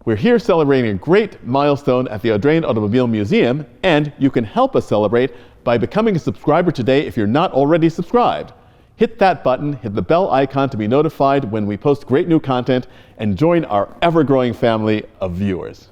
We're here celebrating a great milestone at the Audrain Automobile Museum, and you can help us celebrate by becoming a subscriber today if you're not already subscribed. Hit that button, hit the bell icon to be notified when we post great new content, and join our ever-growing family of viewers.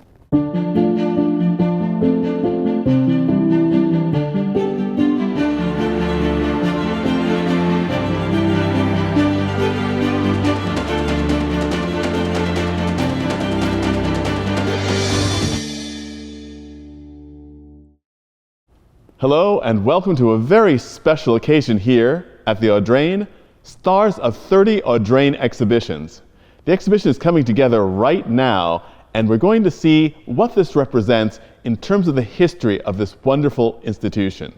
Hello and welcome to a very special occasion here at the Audrain, Stars of 30 Audrain Exhibitions. The exhibition is coming together right now, and we're going to see what this represents in terms of the history of this wonderful institution.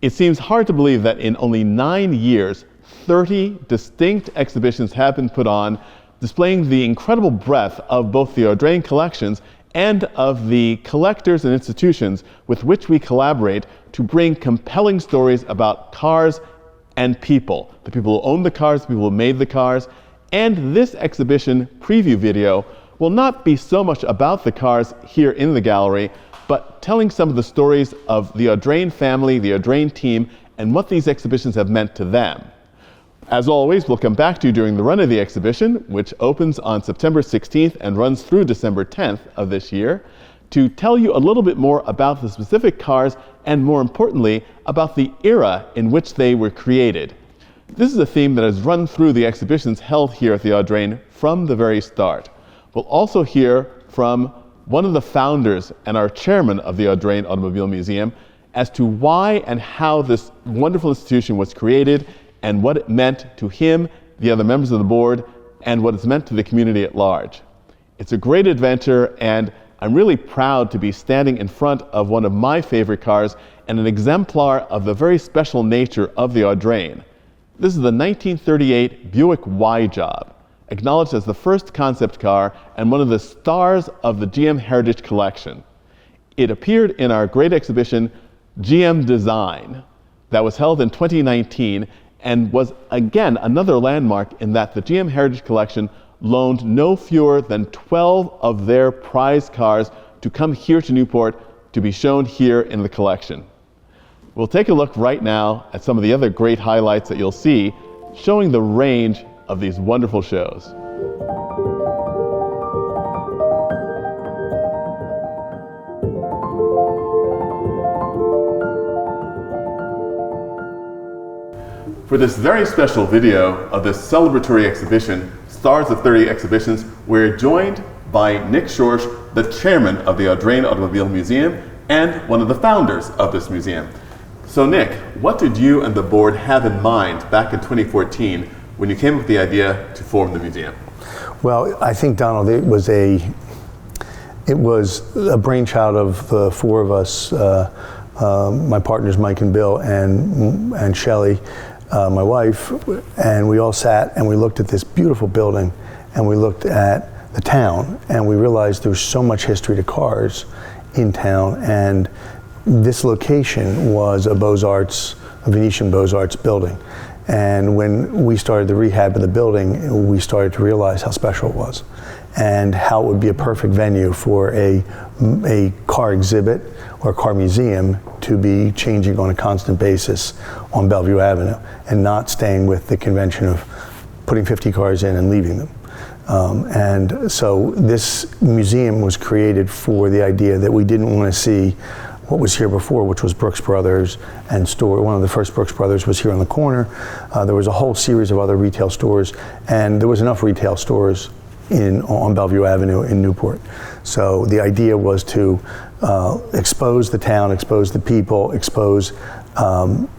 It seems hard to believe that in only 9 years, 30 distinct exhibitions have been put on, displaying the incredible breadth of both the Audrain collections and of the collectors and institutions with which we collaborate to bring compelling stories about cars and people. The people who own the cars, the people who made the cars. And this exhibition preview video will not be so much about the cars here in the gallery, but telling some of the stories of the Audrain family, the Audrain team, and what these exhibitions have meant to them. As always, we'll come back to you during the run of the exhibition, which opens on September 16th and runs through December 10th of this year, to tell you a little bit more about the specific cars and, more importantly, about the era in which they were created. This is a theme that has run through the exhibitions held here at the Audrain from the very start. We'll also hear from one of the founders and our chairman of the Audrain Automobile Museum as to why and how this wonderful institution was created and what it meant to him, the other members of the board, and what it's meant to the community at large. It's a great adventure, and I'm really proud to be standing in front of one of my favorite cars and an exemplar of the very special nature of the Audrain. This is the 1938 Buick Y-Job, acknowledged as the first concept car and one of the stars of the GM Heritage Collection. It appeared in our great exhibition, GM Design, that was held in 2019, and was again another landmark in that the GM Heritage Collection loaned no fewer than 12 of their prize cars to come here to Newport to be shown here in the collection. We'll take a look right now at some of the other great highlights that you'll see, showing the range of these wonderful shows. For this very special video of this celebratory exhibition, Stars of 30 Exhibitions, we're joined by Nick Schorsch, the chairman of the Audrain Automobile Museum and one of the founders of this museum. So Nick, what did you and the board have in mind back in 2014 when you came up with the idea to form the museum? Well, I think, Donald, it was a brainchild of the four of us, my partners Mike and Bill and Shelley, my wife, and we all sat and we looked at this beautiful building and we looked at the town and we realized there was so much history to cars in town, and this location was a Beaux-Arts, a Venetian Beaux-Arts building. And when we started the rehab of the building, we started to realize how special it was and how it would be a perfect venue for a car exhibit or a car museum to be changing on a constant basis on Bellevue Avenue and not staying with the convention of putting 50 cars in and leaving them. And so this museum was created for the idea that we didn't want to see what was here before, which was Brooks Brothers and store. One of the first Brooks Brothers was here on the corner. There was a whole series of other retail stores, and there was enough retail stores on Bellevue Avenue in Newport. So the idea was to expose the town, expose the people, expose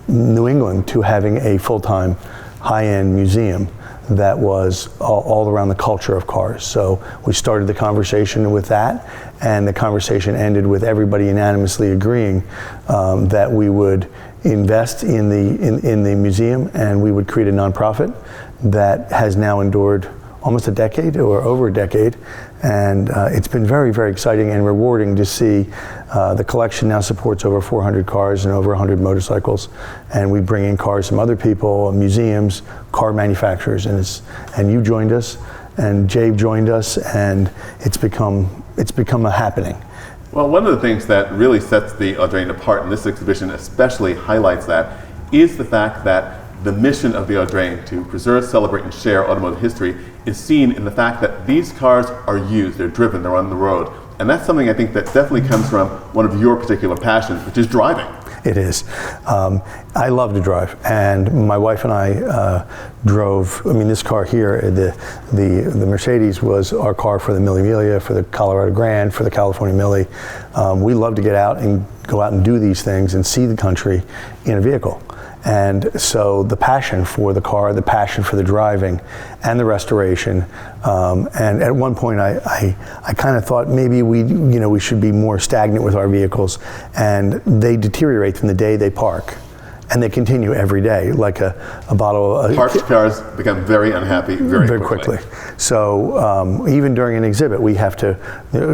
New England to having a full-time high-end museum that was all around the culture of cars. So we started the conversation with that, and the conversation ended with everybody unanimously agreeing that we would invest in the museum, and we would create a nonprofit that has now endured almost a decade or over a decade, and it's been very, very exciting and rewarding to see. The collection now supports over 400 cars and over 100 motorcycles, and we bring in cars from other people, museums, car manufacturers, and you joined us, and Jay joined us, and it's become a happening. Well, one of the things that really sets the Audrain apart, and this exhibition especially highlights that, is the fact that the mission of the Audrain to preserve, celebrate, and share automotive history is seen in the fact that these cars are used, they're driven, they're on the road. And that's something I think that definitely comes from one of your particular passions, which is driving. It is. I love to drive, and my wife and I drove. I mean, this car here, the Mercedes, was our car for the Mille Miglia, for the Colorado Grand, for the California Mille. We love to get out and go out and do these things and see the country in a vehicle. And so the passion for the car, the passion for the driving, and the restoration. And at one point, I kind of thought maybe we should be more stagnant with our vehicles, and they deteriorate from the day they park, and they continue every day, like a bottle of... Parked cars become very unhappy very quickly. So even during an exhibit, we have to,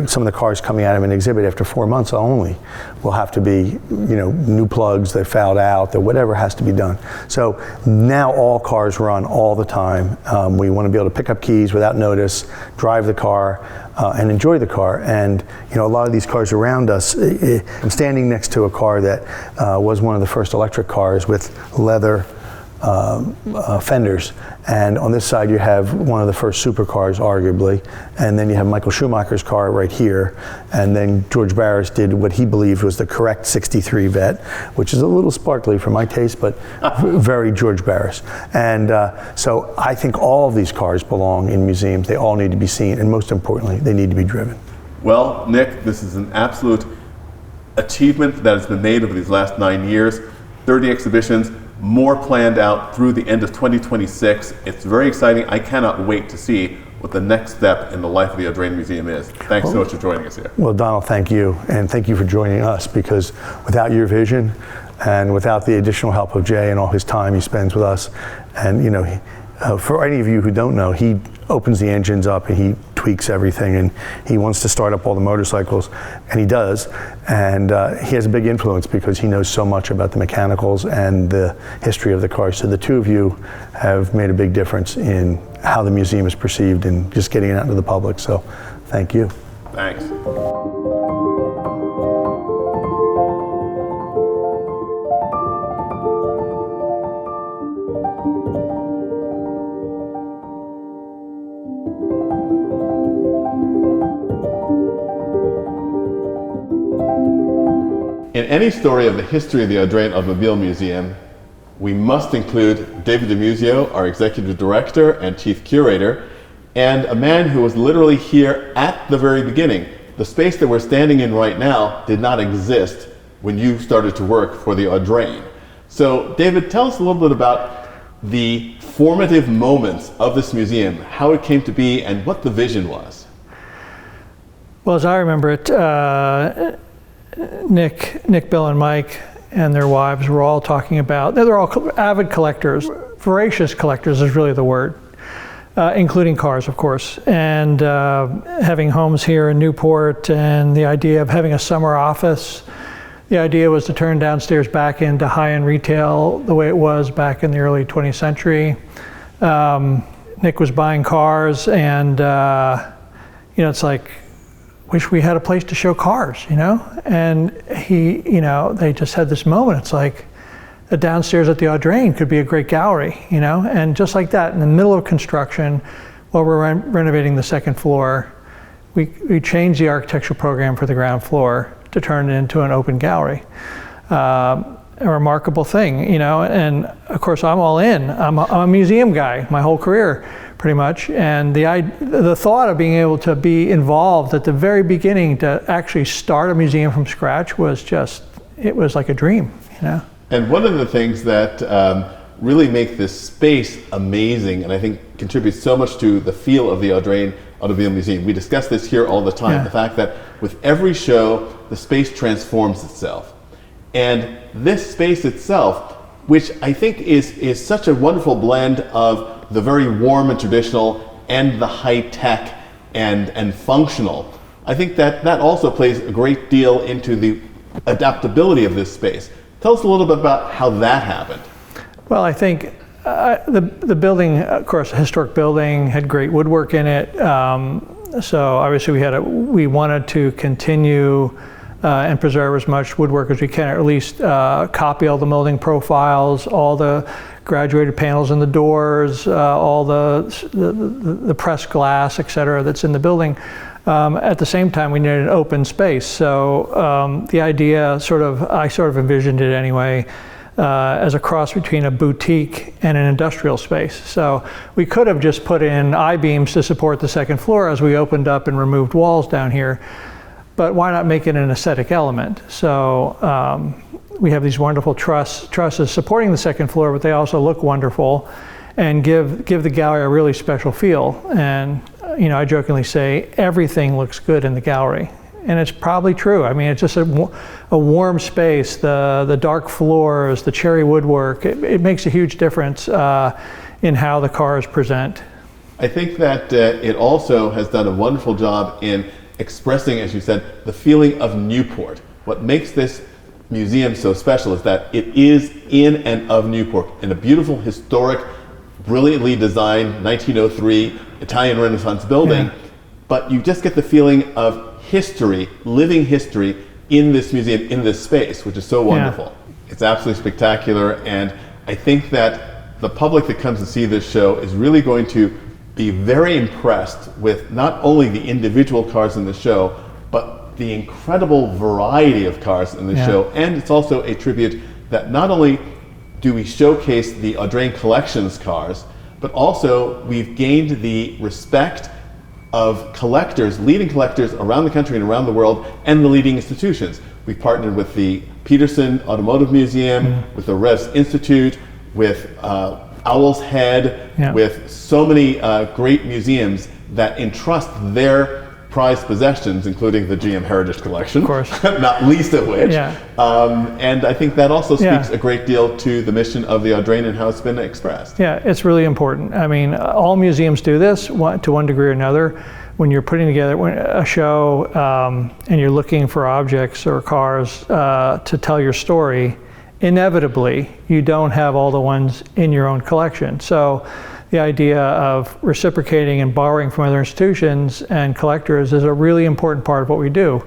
some of the cars coming out of an exhibit after 4 months only will have to be, new plugs, they fouled out, that whatever has to be done. So now all cars run all the time. We want to be able to pick up keys without notice, drive the car, and enjoy the car. And a lot of these cars around us, I'm standing next to a car that was one of the first electric cars with leather fenders, and on this side you have one of the first supercars, arguably, and then you have Michael Schumacher's car right here, and then George Barris did what he believed was the correct '63 Vet, which is a little sparkly for my taste, but very George Barris. And so I think all of these cars belong in museums. They all need to be seen, and most importantly, they need to be driven. Well, Nick, this is an absolute achievement that has been made over these last 9 years. 30 exhibitions, more planned out through the end of 2026. It's very exciting. I cannot wait to see what the next step in the life of the Audrain Museum is. Thanks so much for joining us here. Well, Donald, thank you, and thank you for joining us, because without your vision and without the additional help of Jay and all his time he spends with us, and for any of you who don't know, he opens the engines up and he tweaks everything, and he wants to start up all the motorcycles, and he does, and he has a big influence because he knows so much about the mechanicals and the history of the car. So the two of you have made a big difference in how the museum is perceived and just getting it out to the public. So thank you. Thanks. In any story of the history of the Audrain Automobile Museum, we must include David Dimuzio, our Executive Director and Chief Curator, and a man who was literally here at the very beginning. The space that we're standing in right now did not exist when you started to work for the Audrain. So David, tell us a little bit about the formative moments of this museum, how it came to be, and what the vision was. Well, as I remember it, Nick, Bill, and Mike and their wives were all talking about, they're all avid collectors, voracious collectors is really the word, including cars, of course, and having homes here in Newport, and the idea of having a summer office. The idea was to turn downstairs back into high-end retail the way it was back in the early 20th century. Nick was buying cars, and it's like, wish we had a place to show cars, And they just had this moment. It's like downstairs at the Audrain could be a great gallery, And just like that, in the middle of construction, while we're renovating the second floor, we changed the architectural program for the ground floor to turn it into an open gallery. A remarkable thing, And of course, I'm all in. I'm a museum guy my whole career, pretty much, and the thought of being able to be involved at the very beginning to actually start a museum from scratch was it was like a dream, And one of the things that really make this space amazing, and I think contributes so much to the feel of the Audrain Automobile Museum, we discuss this here all the time, the fact that with every show, the space transforms itself. And this space itself, which I think is such a wonderful blend of the very warm and traditional and the high-tech and functional. I think that also plays a great deal into the adaptability of this space. Tell us a little bit about how that happened. Well, I think the building, of course, a historic building, had great woodwork in it. So obviously we wanted to continue and preserve as much woodwork as we can, or at least copy all the molding profiles, all the graduated panels in the doors, all the pressed glass, et cetera, that's in the building. At the same time, we needed an open space. So the idea I sort of envisioned it anyway, as a cross between a boutique and an industrial space. So we could have just put in I-beams to support the second floor as we opened up and removed walls down here, but why not make it an aesthetic element? So we have these wonderful trusses supporting the second floor, but they also look wonderful and give the gallery a really special feel. And you know, I jokingly say everything looks good in the gallery. And it's probably true. I mean, it's just a warm space, the dark floors, the cherry woodwork. It makes a huge difference in how the cars present. I think that it also has done a wonderful job in expressing, as you said, the feeling of Newport. What makes this museum so special is that it is in and of Newport, in a beautiful, historic, brilliantly designed 1903 Italian Renaissance building. Yeah. But you just get the feeling of history, living history in this museum, in this space, which is so wonderful. Yeah. It's absolutely spectacular, and I think that the public that comes to see this show is really going to be very impressed with not only the individual cars in the show, but the incredible variety of cars in the show. And it's also a tribute that not only do we showcase the Audrain Collections cars, but also we've gained the respect of collectors, leading collectors around the country and around the world, and the leading institutions. We've partnered with the Peterson Automotive Museum, with the Revs Institute, with Owl's Head, with so many great museums that entrust their prized possessions, including the GM Heritage Collection, of course, not least of which. And I think that also speaks a great deal to the mission of the Audrain and how it's been expressed. Yeah, it's really important. I mean, all museums do this to one degree or another. When you're putting together a show and you're looking for objects or cars to tell your story, inevitably you don't have all the ones in your own collection. So the idea of reciprocating and borrowing from other institutions and collectors is a really important part of what we do.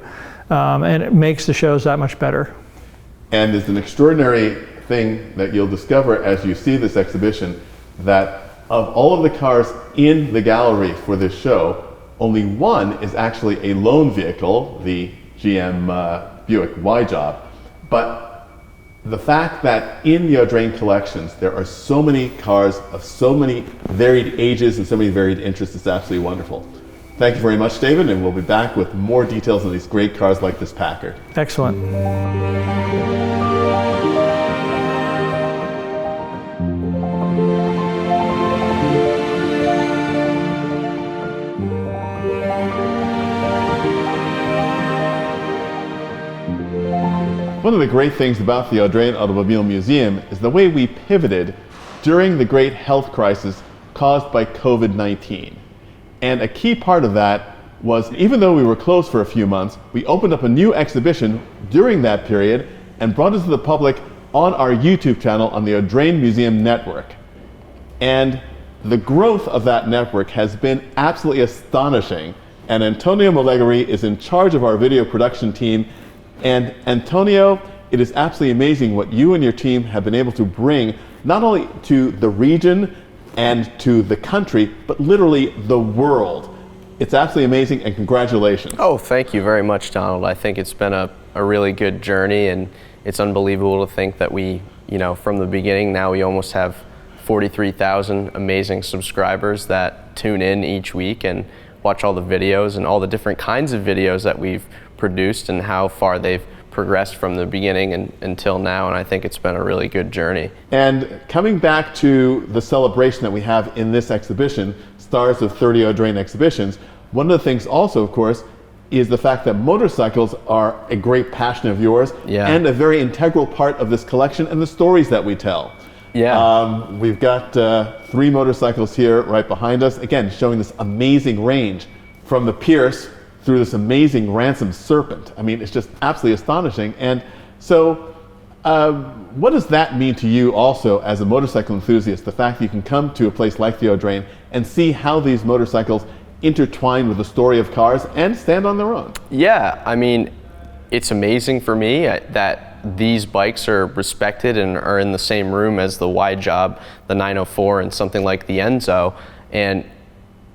And it makes the shows that much better. And it's an extraordinary thing that you'll discover as you see this exhibition, that of all of the cars in the gallery for this show, only one is actually a loan vehicle, the GM Buick Y-Job. But the fact that in the Audrain collections there are so many cars of so many varied ages and so many varied interests is absolutely wonderful. Thank you very much, David, and we'll be back with more details on these great cars like this Packard. Excellent. One of the great things about the Audrain Automobile Museum is the way we pivoted during the great health crisis caused by COVID-19. And a key part of that was, even though we were closed for a few months, we opened up a new exhibition during that period and brought it to the public on our YouTube channel on the Audrain Museum Network. And the growth of that network has been absolutely astonishing. And Antonio Agostini is in charge of our video production team. And Antonio, it is absolutely amazing what you and your team have been able to bring, not only to the region and to the country, but literally the world. It's absolutely amazing, and congratulations. Oh, thank you very much, Donald. I think it's been a really good journey, and it's unbelievable to think that we, from the beginning, now we almost have 43,000 amazing subscribers that tune in each week and watch all the videos and all the different kinds of videos that we've produced and how far they've progressed from the beginning until now, and I think it's been a really good journey. And coming back to the celebration that we have in this exhibition, Stars of 30 Audrain Exhibitions, one of the things also, of course, is the fact that motorcycles are a great passion of yours and a very integral part of this collection and the stories that we tell. We've got 3 motorcycles here right behind us, again showing this amazing range from the Pierce through this amazing Ransom Serpent. I mean, it's just absolutely astonishing. And so What does that mean to you also as a motorcycle enthusiast, the fact that you can come to a place like the Audrain and see how these motorcycles intertwine with the story of cars and stand on their own? Yeah, I mean, it's amazing for me that these bikes are respected and are in the same room as the wide job, the 904, and something like the Enzo. And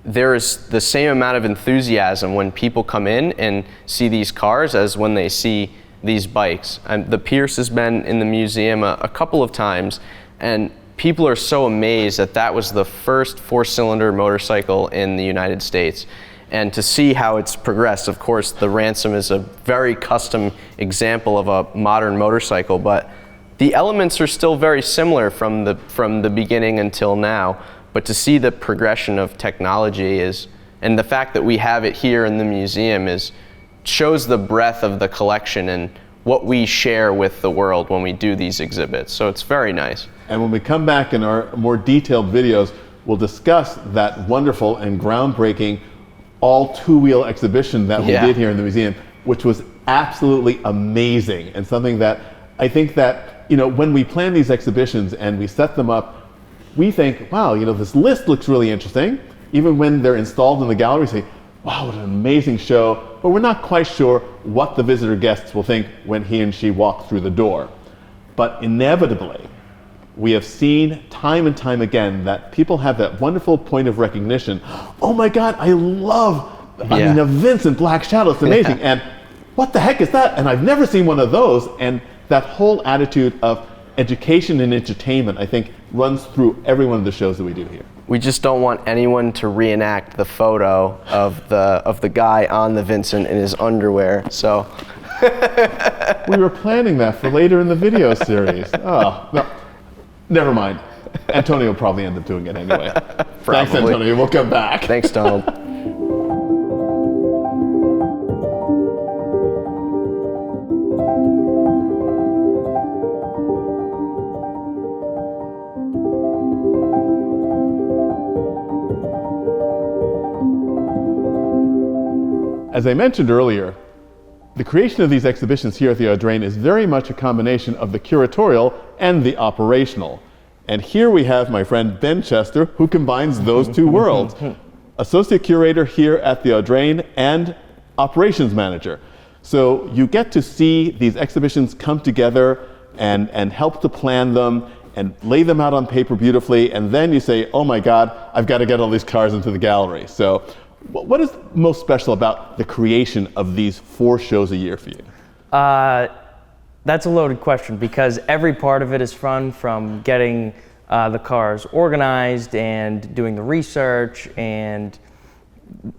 there is the same amount of enthusiasm when people come in and see these cars as when they see these bikes. And the Pierce has been in the museum a couple of times, and people are so amazed that that was the first 4-cylinder motorcycle in the United States. And to see how it's progressed, of course, the Ransom is a very custom example of a modern motorcycle, but the elements are still very similar from the beginning until now. But to see the progression of technology and the fact that we have it here in the museum shows the breadth of the collection and what we share with the world when we do these exhibits. So it's very nice. And when we come back in our more detailed videos, we'll discuss that wonderful and groundbreaking all two-wheel exhibition that we did here in the museum, which was absolutely amazing, and something that I think that, when we plan these exhibitions and we set them up, we think, wow, this list looks really interesting. Even when they're installed in the gallery, we say, wow, what an amazing show, but we're not quite sure what the visitor guests will think when he and she walk through the door. But inevitably, we have seen time and time again that people have that wonderful point of recognition. Oh my God, I love, a Vincent Black Shadow, it's amazing. And what the heck is that? And I've never seen one of those. And that whole attitude of education and entertainment, I think, runs through every one of the shows that we do here. We just don't want anyone to reenact the photo of the guy on the Vincent in his underwear, so. We were planning that for later in the video series. Oh, no. Never mind. Antonio will probably end up doing it anyway. Thanks, Antonio. We'll come back. Thanks, Donald. As I mentioned earlier, the creation of these exhibitions here at the Audrain is very much a combination of the curatorial and the operational. And here we have my friend Ben Chester, who combines those two worlds. Associate curator here at the Audrain and operations manager. So you get to see these exhibitions come together and help to plan them and lay them out on paper beautifully, and then you say, oh my God, I've got to get all these cars into the gallery. So what is most special about the creation of these 4 shows a year for you? That's a loaded question, because every part of it is fun, from getting the cars organized and doing the research and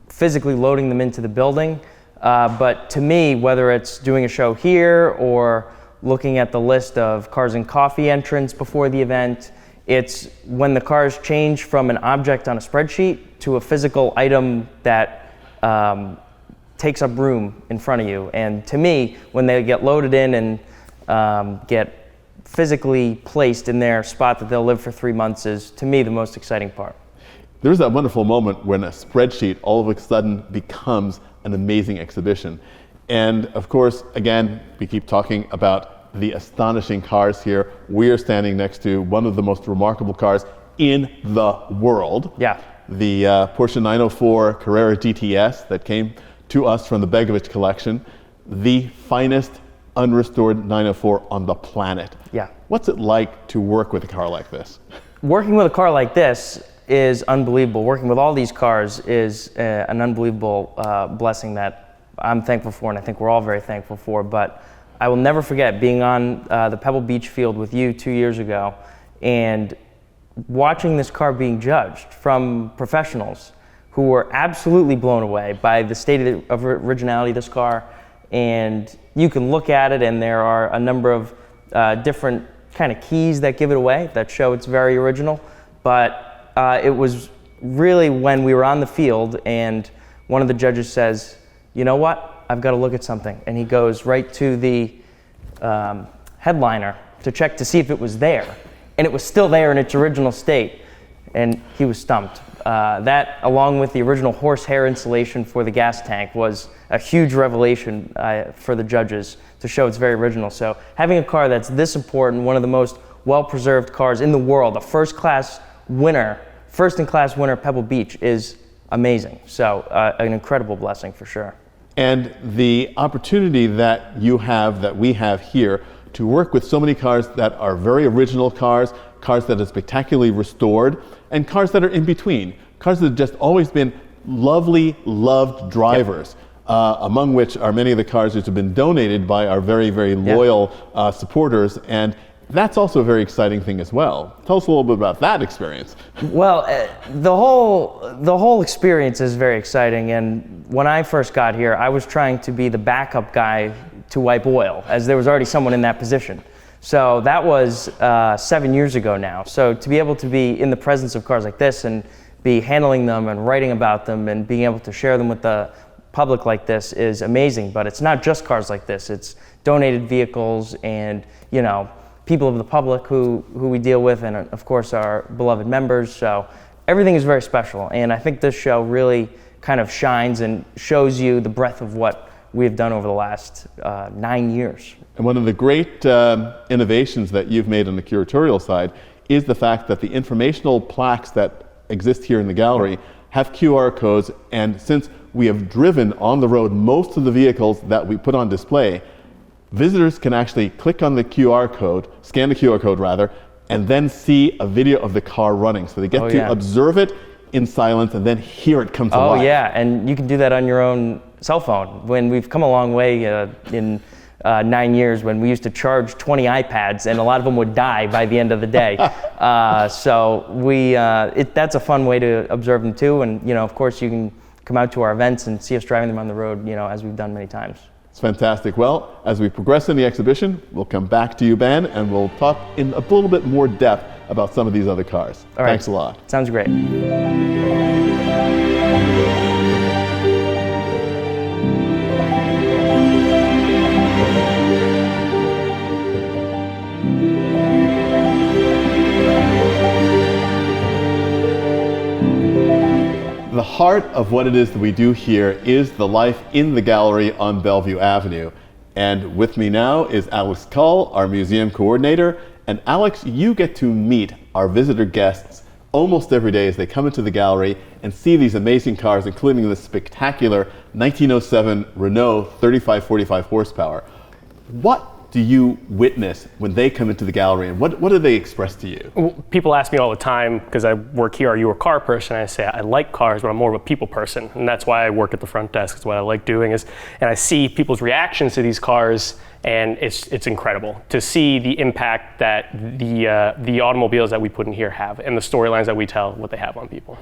physically loading them into the building. But to me, whether it's doing a show here or looking at the list of cars and coffee entrants before the event, it's when the cars change from an object on a spreadsheet to a physical item that takes up room in front of you. And to me, when they get loaded in and get physically placed in their spot that they'll live for 3 months is, to me, the most exciting part. There's that wonderful moment when a spreadsheet all of a sudden becomes an amazing exhibition. And of course, again, we keep talking about the astonishing cars here. We are standing next to one of the most remarkable cars in the world. Yeah. The Porsche 904 Carrera GTS that came to us from the Begovic collection, the finest unrestored 904 on the planet. Yeah. What's it like to work with a car like this? Working with a car like this is unbelievable. Working with all these cars is an unbelievable blessing that I'm thankful for, and I think we're all very thankful for. But I will never forget being on the Pebble Beach field with you 2 years ago and watching this car being judged from professionals who were absolutely blown away by the state of originality of this car. And you can look at it, and there are a number of different kind of keys that give it away that show it's very original. But it was really when we were on the field and one of the judges says, you know what, I've got to look at something. And he goes right to the headliner to check to see if it was there. And it was still there in its original state. and he was stumped. That, along with the original horsehair insulation for the gas tank, was a huge revelation for the judges to show it's very original. So having a car that's this important, one of the most well-preserved cars in the world, a first-in-class winner, Pebble Beach, is amazing. So an incredible blessing for sure. And the opportunity that you have, that we have here, to work with so many cars that are very original cars that are spectacularly restored, and cars that are in between, cars that have just always been lovely, loved drivers, among which are many of the cars which have been donated by our very, very loyal supporters. And that's also a very exciting thing as well. Tell us a little bit about that experience. Well, the whole experience is very exciting. And when I first got here, I was trying to be the backup guy to wipe oil, as there was already someone in that position. So that was 7 years ago now. So to be able to be in the presence of cars like this and be handling them and writing about them and being able to share them with the public like this is amazing. But it's not just cars like this. It's donated vehicles and, you know, people of the public who we deal with, and of course our beloved members. So everything is very special, and I think this show really kind of shines and shows you the breadth of what we have done over the last 9 years. And one of the great innovations that you've made on the curatorial side is the fact that the informational plaques that exist here in the gallery have QR codes, and since we have driven on the road most of the vehicles that we put on display, visitors can actually click on the QR code, scan the QR code rather, and then see a video of the car running. So they get to observe it in silence and then hear it come to life. Oh yeah, and you can do that on your own cell phone. When we've come a long way in 9 years, when we used to charge 20 iPads and a lot of them would die by the end of the day. So that's a fun way to observe them too. And you know, of course, you can come out to our events and see us driving them on the road, you know, as we've done many times. It's fantastic. Well, as we progress in the exhibition, we'll come back to you, Ben, and we'll talk in a little bit more depth about some of these other cars. All right. Thanks a lot. Sounds great. The heart of what it is that we do here is the life in the gallery on Bellevue Avenue. And with me now is Alex Cull, our museum coordinator. And Alex, you get to meet our visitor guests almost every day as they come into the gallery and see these amazing cars, including the spectacular 1907 Renault 3545 horsepower. What do you witness when they come into the gallery, and what do they express to you? Well, people ask me all the time, because I work here, are you a car person? And I say, I like cars, but I'm more of a people person. And that's why I work at the front desk. It's what I like doing and I see people's reactions to these cars, and it's incredible to see the impact that the automobiles that we put in here have, and the storylines that we tell, what they have on people.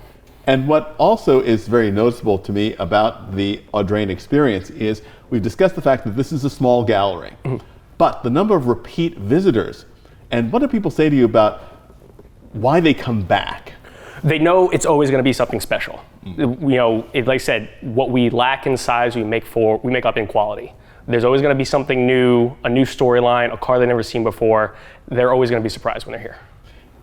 And what also is very noticeable to me about the Audrain experience is we've discussed the fact that this is a small gallery. Mm-hmm. But the number of repeat visitors, and what do people say to you about why they come back? They know it's always going to be something special. Mm-hmm. You know, like I said, what we lack in size, we make up in quality. There's always going to be something new, a new storyline, a car they've never seen before. They're always going to be surprised when they're here.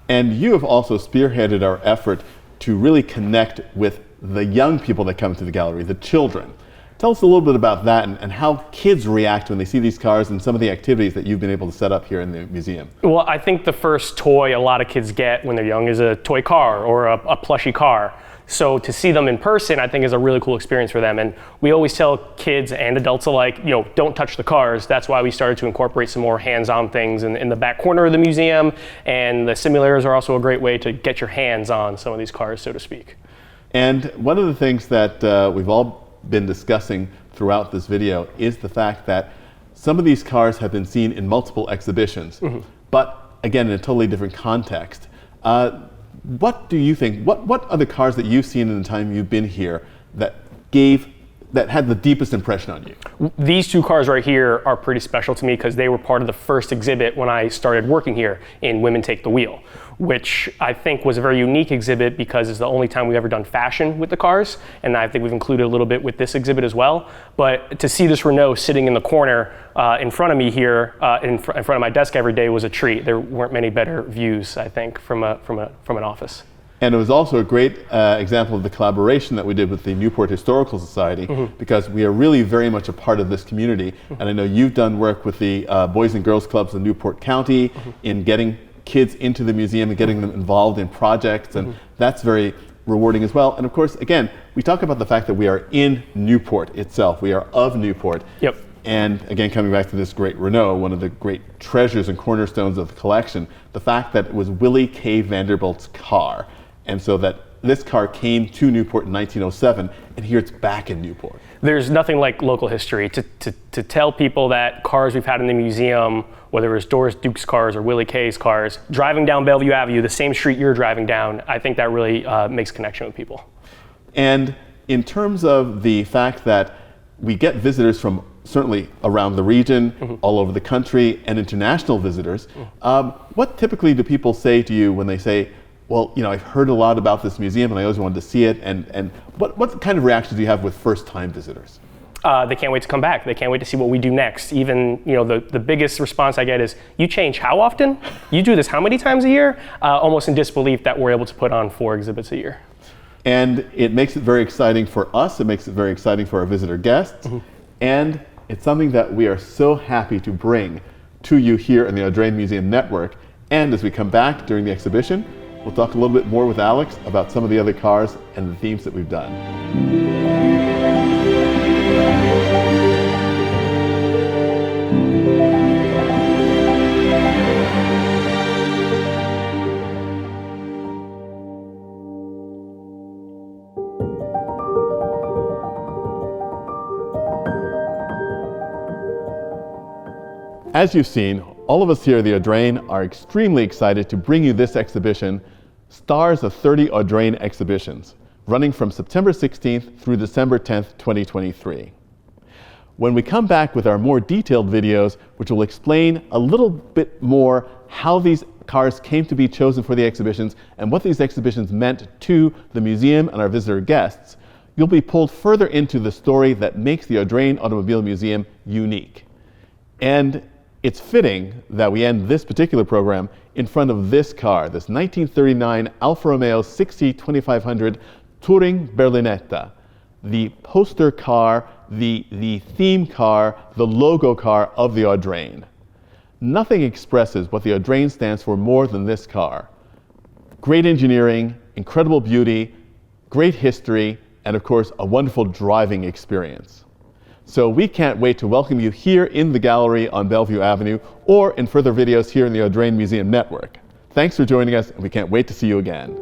And you have also spearheaded our effort to really connect with the young people that come to the gallery, the children. Tell us a little bit about that and how kids react when they see these cars and some of the activities that you've been able to set up here in the museum. Well, I think the first toy a lot of kids get when they're young is a toy car or a plushy car. So to see them in person, I think is a really cool experience for them. And we always tell kids and adults alike, you know, don't touch the cars. That's why we started to incorporate some more hands-on things in the back corner of the museum. And the simulators are also a great way to get your hands on some of these cars, so to speak. And one of the things that we've all been discussing throughout this video is the fact that some of these cars have been seen in multiple exhibitions, mm-hmm. but again in a totally different context. What do you think, what are the cars that you've seen in the time you've been here that had the deepest impression on you? These two cars right here are pretty special to me because they were part of the first exhibit when I started working here in Women Take the Wheel, which I think was a very unique exhibit because it's the only time we've ever done fashion with the cars, and I think we've included a little bit with this exhibit as well. But to see this Renault sitting in the corner in front of me here, in front of my desk every day was a treat. There weren't many better views, I think, from an office. And it was also a great example of the collaboration that we did with the Newport Historical Society, because we are really very much a part of this community. And I know you've done work with the Boys and Girls Clubs in Newport County in getting kids into the museum and getting them involved in projects, and that's very rewarding as well. And of course, again, we talk about the fact that we are in Newport itself. We are of Newport. Yep. And again, coming back to this great Renault, one of the great treasures and cornerstones of the collection, the fact that it was Willie K. Vanderbilt's car. And so that this car came to Newport in 1907, and here it's back in Newport. There's nothing like local history to tell people that cars we've had in the museum, whether it was Doris Duke's cars or Willie K's cars, driving down Bellevue Avenue, the same street you're driving down, I think that really makes connection with people. And in terms of the fact that we get visitors from certainly around the region, all over the country, and international visitors, what typically do people say to you when they say, well, you know, I've heard a lot about this museum and I always wanted to see it, and what kind of reactions do you have with first-time visitors? They can't wait to come back. They can't wait to see what we do next. Even, you know, the biggest response I get is, you change how often? You do this how many times a year? Almost in disbelief that we're able to put on 4 exhibits a year. And it makes it very exciting for us, it makes it very exciting for our visitor guests, and it's something that we are so happy to bring to you here in the Audrain Museum Network. And as we come back during the exhibition, we'll talk a little bit more with Alex about some of the other cars and the themes that we've done. As you've seen, all of us here at the Audrain are extremely excited to bring you this exhibition, Stars of 30 Audrain Exhibitions, running from September 16th through December 10th, 2023. When we come back with our more detailed videos, which will explain a little bit more how these cars came to be chosen for the exhibitions and what these exhibitions meant to the museum and our visitor guests, you'll be pulled further into the story that makes the Audrain Automobile Museum unique. And it's fitting that we end this particular program in front of this car, this 1939 Alfa Romeo 6C 2500 Touring Berlinetta, the poster car, the theme car, the logo car of the Audrain. Nothing expresses what the Audrain stands for more than this car. Great engineering, incredible beauty, great history, and of course, a wonderful driving experience. So we can't wait to welcome you here in the gallery on Bellevue Avenue or in further videos here in the Audrain Museum Network. Thanks for joining us, and we can't wait to see you again.